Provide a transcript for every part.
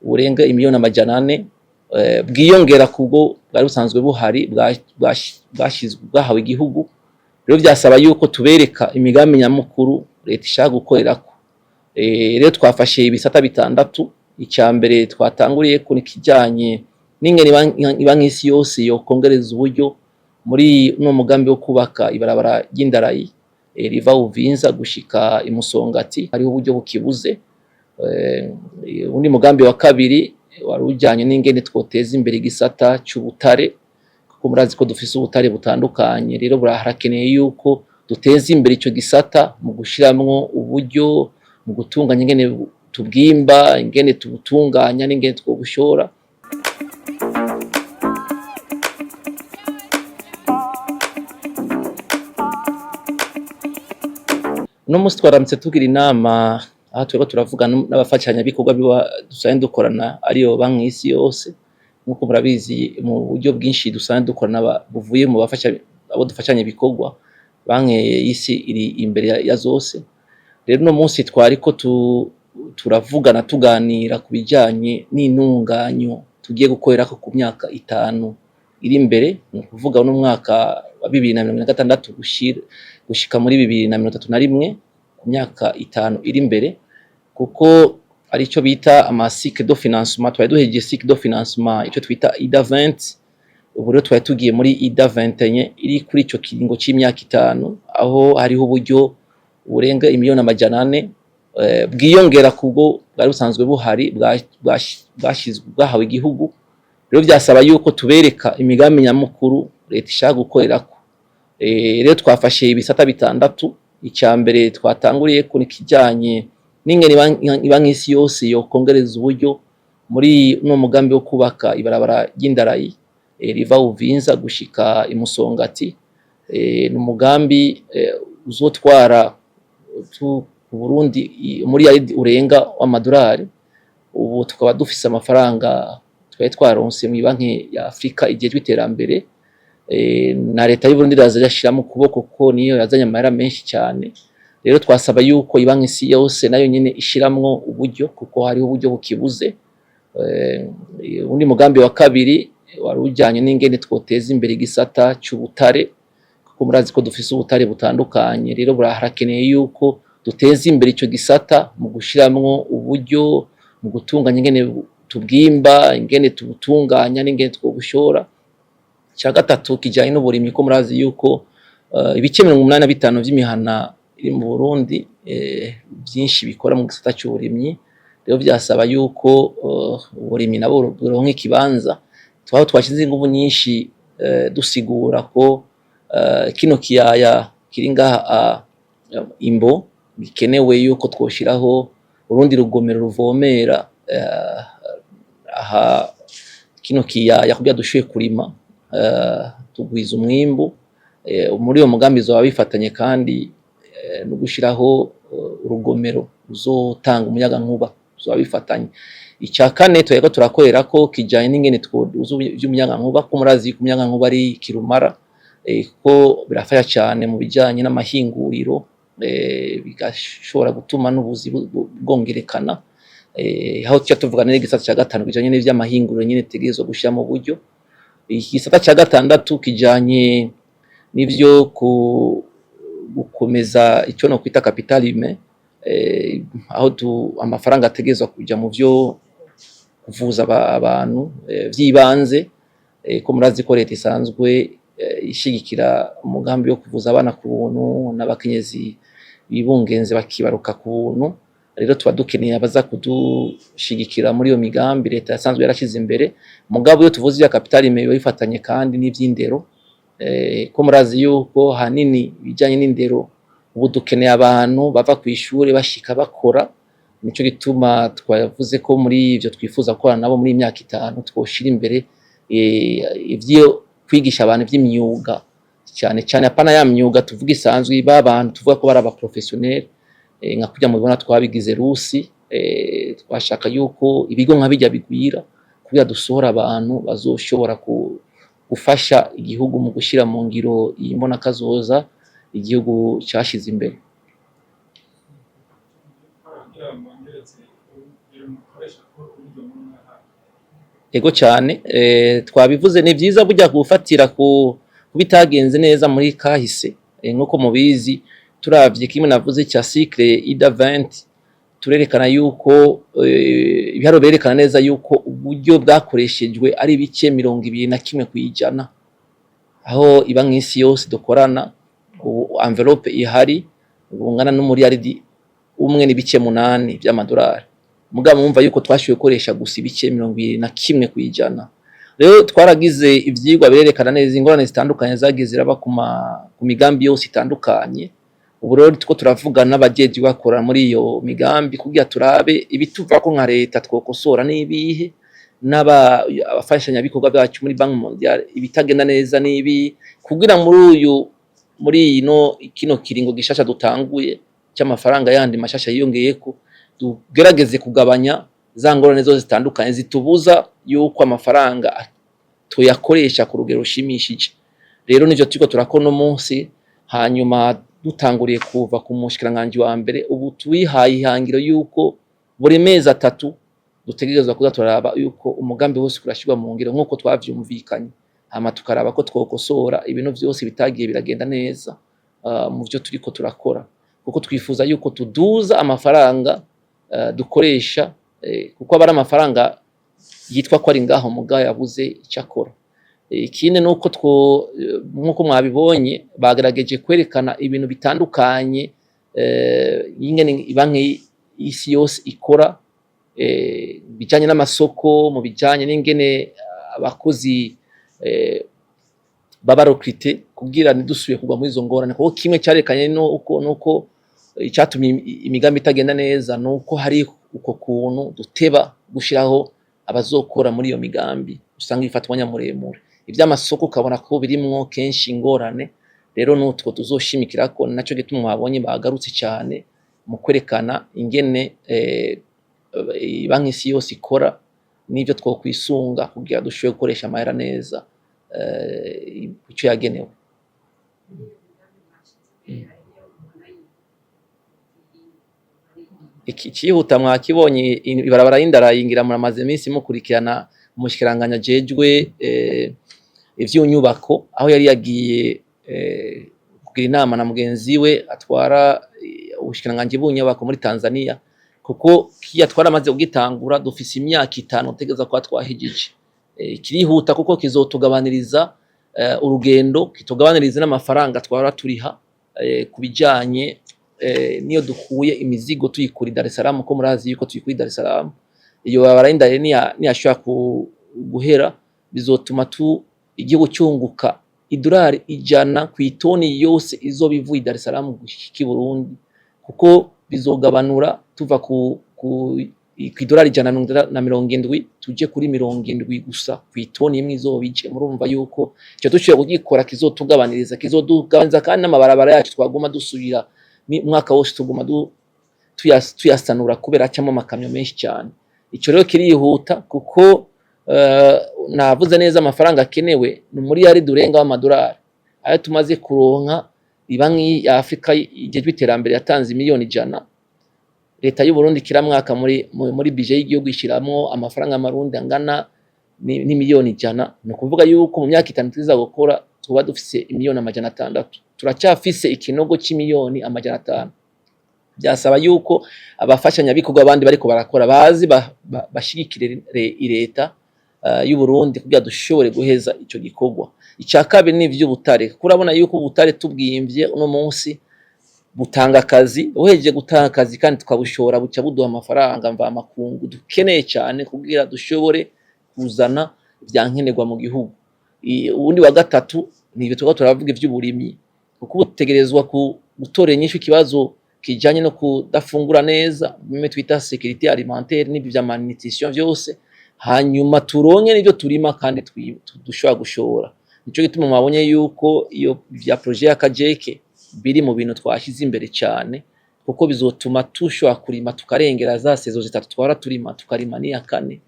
burenga imiliyoni amajana ane bwiyongera kubwo bwari busanzwe buhari bwahawe igihugu. Rero byasaba yuko tubereka imigambi nyamukuru leta ishaka gukorerako. Rero twafashe ibisata bitandatu. Icya mbere twatanguriye ko nikijanye n'ingene ibanki y'isi yose yokongereza uburyo muri no mugambi wo kubaka ibarabara ry'indarayi riva Uvinza gushika imusongati, hariho uburyo bukibuze. Undi mugambi wa kabiri wari ujyanye n'ingene twoteza imbere igisata cy'ubutare, kuko murazi ko dufise ubutare butandukanye. Rero harakeneye yuko duteza imbere icyo gisata mu gushiramwo uburyo mu gutunganya ingene tubwimba, ingene tubutunganya n'ingene twobushora. No musi twaramutse tugira inama aho twego turavuga n'abafashanya bikorwa dusanzwe dukorana ariyo banki y'isi yose. Nkuko murabizi mu buryo bwinshi dusanzwe dukorana buvuye mu abo dufashanya bikorwa, banki y'isi iri imbere ya zose. Rero no munsi twariko turavugana tuganira ku bijyanye n'intunganyo tugiye gukorerako ku myaka 5 iri imbere, ni ukuvuga no mwaka wa 2026 gushika muri 2031, ku myaka 5 iri imbere, kuko ari cyo bita cycle de financement. Twari duhejeje cycle de financement icyo twita IDA 20. Ubu rero twari tugiye muri IDA 21 iri kuri icyo kiringo cy'imyaka 5, aho hariho uburyo burenga imiliyoni amajana ane bwiyongera kubwo bwari busanzwe buhari bwahawe igihugu. Rero byasaba yuko tubereka imigambi nyamukuru leta ishaka gukorerako. Rero twafashe ibisata bitandatu. Icya mbere twatanguriye ko nikijanye n'ingene ibanki y'isi yose yokongereza uburyo muri no mugambi wo kubaka ibarabara ry'indarayi riva Uvinza gushika imusongati. Ni umugambi uzotwara Burundi muri urenga w'amadolari. Ubu tukaba dufise amafaranga twari twaronse mu banki ya Afrika igihe tw'iterambere, na leta y'u Burundi yazashiramo kuboko ko niyo yazanye amahera menshi cyane. Rero twasaba yuko ibanki y'isi yose nayo nyine ishiramwo uburyo, kuko hariho uburyo bukibuze. Undi mugambi wa kabiri wari ujyanye n'ingene twoteza imbere igisata cy'ubutare, kuko murazi ko dufise ubutare butandukanye. Rero harakeneye yuko duteza imbere icyo gisata mu gushiramwo uburyo mu gutunganya ingene tubwimba, ingene tubutunganya n'ingene twobushora. Cya gatatu kijyanye n'uburimyi, ko murazi yuko ibice 85 by'imihana iri mu Burundi byinshi bikora mu gisata cy'uburimyi. Rero byasaba yuko uburimyi nabo buronka ikibanza. Twaho twashize ingufu nyinshi dusigura ko kino kiyaya kiri ngaha Imbo bikenewe yuko twoshiraho urundi rugomero ruvomera aha kino kiyaya kugira dushoboye kurima tugwiza umwimbu. Muri uyo mugambi zo bifatanye kandi no gushiraho urugomero uzotanga umuyaga nkuba zo bifatanye. Icya kane twego turakorera ko kijanye n'ingene by'umuyaga nkuba, ko murazi ku umuyaga nkuba ari kirumara, ko birafasha cyane mu bijyanye n'amahinguriro, bigashobora gutuma n'ubuzi bwongerekana. Aho tuvugana n'igisata cya gatanu kijanye n'ivy'amahinguriro nyine tegezo gushira mu buryo. Igisata cya gatandatu kijanye n'ivyo gukomeza icyo no kwita capital humain, aho amafaranga ategezwa kujya mu byo kuvuza abantu by'ibanze, ko murazi ko leta isanzwe ishigikira umugambi wo kuvuza abana ku buntu n'abakenyezi bibungenze bakibaruka ku buntu. Rero tuba dukeneye abaza kudushigikira muri iyo migambi leta yasanzwe yarashize imbere. Mugabo iyo tuvuze ya capital humain bifatanye kandi n'ivy'indero, ko murazi yuko hanini bijanye n'indero ubu dukeneye abantu bava ku ishuri bashika bakora. Nico gituma twavuze ko muri ivyo twifuza gukorana nabo muri imyaka 5 twoshira imbere ivyo kwigisha abantu by'imyuga, cyane cyane apana ya myuga tuvuga isanzwe abantu tuvuga ko bari aba professionnel nka kujya mubibona twabigize rusi. Twashaka yuko ibigo nka bijya bigwira kugira dusohora abantu bazoshobora gufasha igihugu mu gushira mu ngiro imbona kazoza igihugu cyashize imbere. Ego cyane twabivuze ni byiza burya gufatira ku bitagenze neza muri kahise nkuko mubizi turavye kimwe navuze cya cycle ida 20 turerekana yuko ibiharo berekana neza yuko uburyo bwakoreshejwe ari bice 21 kwijana aho iba nk'isi yose dukorana envelope ihari bungana n'umuriyaridi umwe n'ibice 8 by'amadolari mugabo mwumva yuko twashoboye gukoresha gusa ibice 21 kwijana rero twaragize ivyigwa berekana neza ingorane zitandukanye zagize raba ku migambi yose itandukanye ubu rero tuko turavuga n'abajeje bakora muri iyo migambi kugira turabe ibituva ko nka leta twokosora n'ibihe n'abafashanya bikorwa byacu muri Banki Mondiale ibitagenda neza n'ibi kugira muri ino kino kiringo gishasha dutanguye cy'amafaranga yandi mashasha yiyongeyeko tugerageze kugabanya za ngorane zose zitandukanye zitubuza yuko amafaranga tuyakoresha ku rugero rushimishije rero nivyo turiko turakora no munsi hanyuma dutanguriye kuva ku mushikiranganje wa mbere ubu twihaye ihangiro yuko buri mezi 3 dutegerezwa kuza turaraba yuko umugambi wose kurashirwa mu ngiro nkuko twavyumvikanye hama tukaraba ko twokosora ibintu vyose bitagiye biragenda neza mu byo turiko turakora kuko twifuza yuko tuduza amafaranga dukoresha kuko abari amafaranga yitwa ko ari ngaho mugaye yabuze icyakora ikindi nuko nkuko mwabibonye bagerageje kwerekana ibintu bitandukanye ingene banki isi yose ikora bijanye n'amasoko mu bijanye n'ingene abakozi babarokite kugira nidusuye kugwa muri izo ngorane kuko kimwe cyarekanye nuko icyatumye imigambi itagenda neza nuko hari uko kuntu duteba gushiraho abazokora muri iyo migambi usanga ifatwanya muremure iby'amasoko ukabona ko birimwo kenshi ingorane rero nutwo tuzoshimikira ko naco gituma mwabonye bagarutse cyane mu kwerekana ingene banki isi yose ikora n'ibyo twokwisunga kugira dushoboye gukoresha amahera neza icyo yagenewe ikihuta mwakibonye ibarabara y'indarayingira muramaze iminsi mukurikirana umushikiranganya jejwe ivy'unyubako aho yari yagiye kugira inama na mugenzi we atwara ubushikiranganje bw'unyubako muri Tanzania kuko kiya twaramaze kugitangura dufise imyaka 5 tegeza kwa twahijije kirihuta kuko kizotugabaniriza urugendo kitugabaniriza n'amafaranga twara turiha kubijanye niyo dukuye imizigo tuyikuri Dar es Salaam ko murazi yuko tuyikuri Dar es Salaam iyo baraindare ni ashaka guhera bizotuma igihugu cyunguka idolari 100 ku itoni yose izobivuye Dar es Salaam gushika Burundi kuko bizogabanura tuva ku idolari 170 tuje kuri 70 gusa ku itoni imwe izobije murumva yuko cyo duciye kugikora kizotugabaniriza kizodugabanza kandi n'amabarabara yacu twaguma dusubira mwaka wose tuguma tuyasanura kubera cyamo amakamyo menshi cyane ico rero kirihuta kuko navuze neza amafaranga akenewe ni muri yari durenga w'amadolari ayo tumaze kuronka ibanki ya Afrika igejwe iterambere yatanze miliyoni 100 leta y'u Burundi kiramwaka muri budget y'igihugu ishiramwo amafaranga amarundi angana ni miliyoni 100 no kuvuga yuko mu myaka 5 tuza gukora tuba dufise miliyoni 600 turacyafise ikinogo c'imiliyoni 500 byasaba yuko abafashanya bikorwa abandi bariko barakora bazi bashigikire leta y'u Burundi kugira dushobore guheza ico gikorwa icakabiri ni ivy'ubutare kurabona yuko ubutare tubwimvye uno munsi butanga akazi uhejeje gutanga akazi kandi tukabushora buca buduha amafaranga mva makungu dukeneye cyane kugira dushobore kuzana ibyankenerwa mu gihugu ubundi wa gatatu ni tuba turavuga ivy'uburimyi kuko butegerezwa gutorera inyishu ikibazo kijanye no kudafungura neza bimwe twita sécurité alimentaire n'ibyo bya malnutrition byose hanyuma turonke nivyo turima kandi dushobora gushora nico gituma mwabonye yuko iyo bya projet ya Kajeke biri mu bintu twashize imbere cyane kuko bizotuma tushobora kurima tukarengera za sezo zitatu twara turima tukarima ni ya kane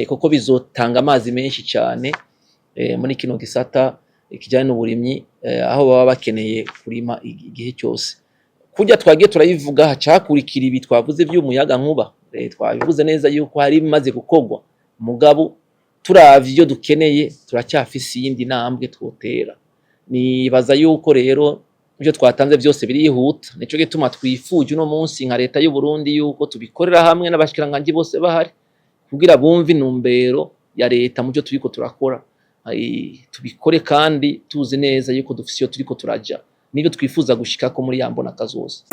kuko bizotanga amazi menshi cyane muri kino gisata ikijyanye n'uburimyi aho baba bakeneye kurima igihe cyose kujya twagiye turayivuga hacakurikira ibi twavuze by'umuyaga nkuba twabivuze neza yuko hari bimaze gukogwa mugabo turavye ivyo dukeneye turacyafise iyindi ntambwe twotera. Nibaza yuko rero ivyo twatanze vyose birihuta, nico gituma twifuje uno munsi nka leta y'u Burundi yuko tubikorera hamwe n'abashikiranganji bose bahari kugira bumve intumbero ya leta mu vyo turiko turakora. Tubikore kandi tuzi neza yuko dufise iyo turiko turaja n'ivyo twifuza gushikako muri ya mbonakazoza.